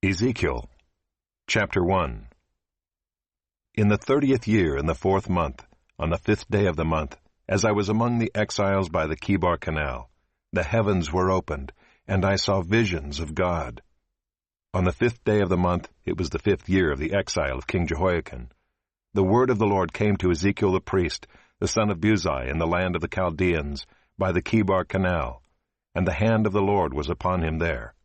Ezekiel, chapter 1. In the 30th year, in the 4th month, on the 5th day of the month, as I was among the exiles by the Chebar Canal, the heavens were opened, and I saw visions of God. On the 5th day of the month, it was the 5th year of the exile of King Jehoiakim, the word of the Lord came to Ezekiel the priest, the son of Buzi, in the land of the Chaldeans, by the Chebar Canal, and the hand of the Lord was upon him there.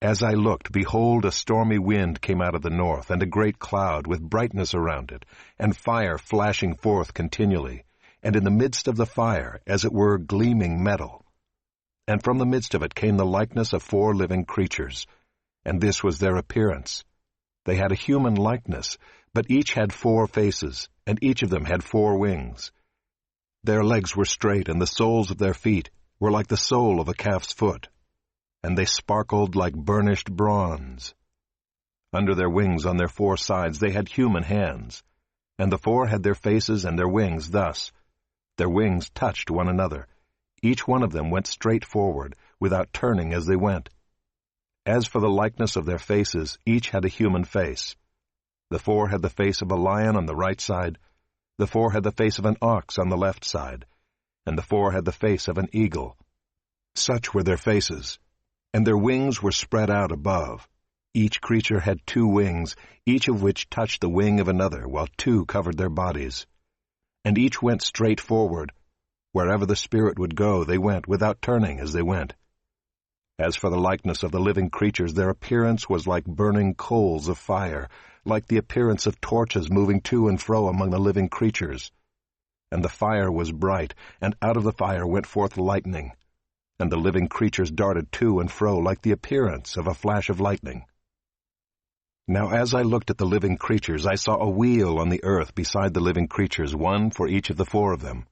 As I looked, behold, a stormy wind came out of the north, and a great cloud with brightness around it, and fire flashing forth continually, and in the midst of the fire, as it were, gleaming metal. And from the midst of it came the likeness of 4 living creatures, and this was their appearance. They had a human likeness, but each had 4 faces, and each of them had 4 wings. Their legs were straight, and the soles of their feet were like the sole of a calf's foot, and they sparkled like burnished bronze. Under their wings on their 4 sides they had human hands, and the 4 had their faces and their wings thus. Their wings touched one another. Each one of them went straight forward, without turning as they went. As for the likeness of their faces, each had a human face. The 4 had the face of a lion on the right side, the 4 had the face of an ox on the left side, and the 4 had the face of an eagle. Such were their faces. And their wings were spread out above. Each creature had 2 wings, each of which touched the wing of another, while 2 covered their bodies. And each went straight forward. Wherever the Spirit would go, they went, without turning as they went. As for the likeness of the living creatures, their appearance was like burning coals of fire, like the appearance of torches moving to and fro among the living creatures. And the fire was bright, and out of the fire went forth lightning. And the living creatures darted to and fro like the appearance of a flash of lightning. Now as I looked at the living creatures, I saw a wheel on the earth beside the living creatures, one for each of the 4 of them.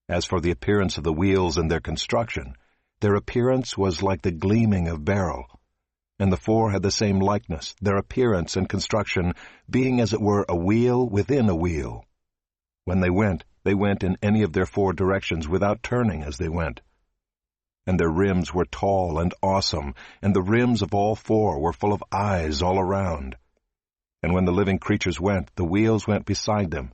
As for the appearance of the wheels and their construction, their appearance was like the gleaming of beryl. And the 4 had the same likeness, their appearance and construction being as it were a wheel within a wheel. When they went in any of their 4 directions without turning as they went. And their rims were tall and awesome, and the rims of all 4 were full of eyes all around. And when the living creatures went, the wheels went beside them.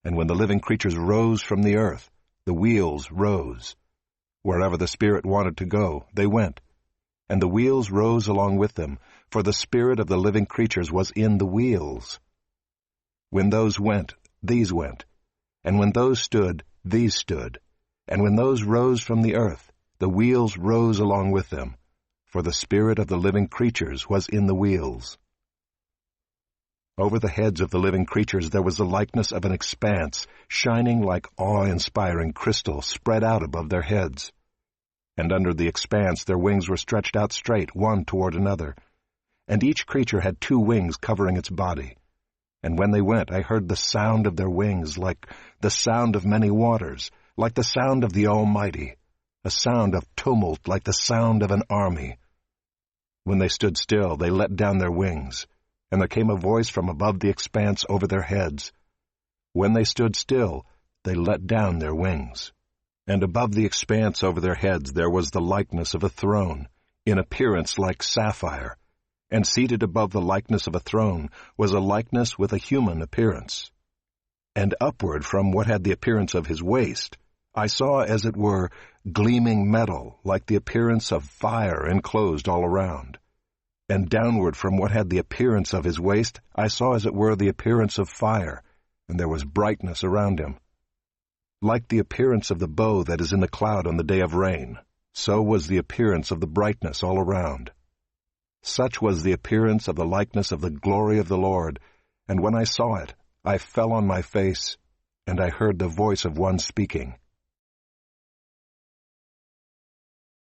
And when the living creatures rose from the earth, the wheels rose. Wherever the Spirit wanted to go, they went. And the wheels rose along with them, for the spirit of the living creatures was in the wheels. When those went, these went. And when those stood, these stood. And when those rose from the earth, the wheels rose along with them, for the spirit of the living creatures was in the wheels. Over the heads of the living creatures there was the likeness of an expanse, shining like awe-inspiring crystal spread out above their heads. And under the expanse their wings were stretched out straight, one toward another. And each creature had 2 wings covering its body. And when they went, I heard the sound of their wings like the sound of many waters, like the sound of the Almighty, a sound of tumult like the sound of an army. When they stood still, they let down their wings, and there came a voice from above the expanse over their heads. When they stood still, they let down their wings. And above the expanse over their heads there was the likeness of a throne, in appearance like sapphire, and seated above the likeness of a throne was a likeness with a human appearance. And upward from what had the appearance of his waist, I saw, as it were, gleaming metal, like the appearance of fire enclosed all around. And downward from what had the appearance of his waist, I saw, as it were, the appearance of fire, and there was brightness around him. Like the appearance of the bow that is in the cloud on the day of rain, so was the appearance of the brightness all around. Such was the appearance of the likeness of the glory of the Lord, and when I saw it, I fell on my face, and I heard the voice of one speaking.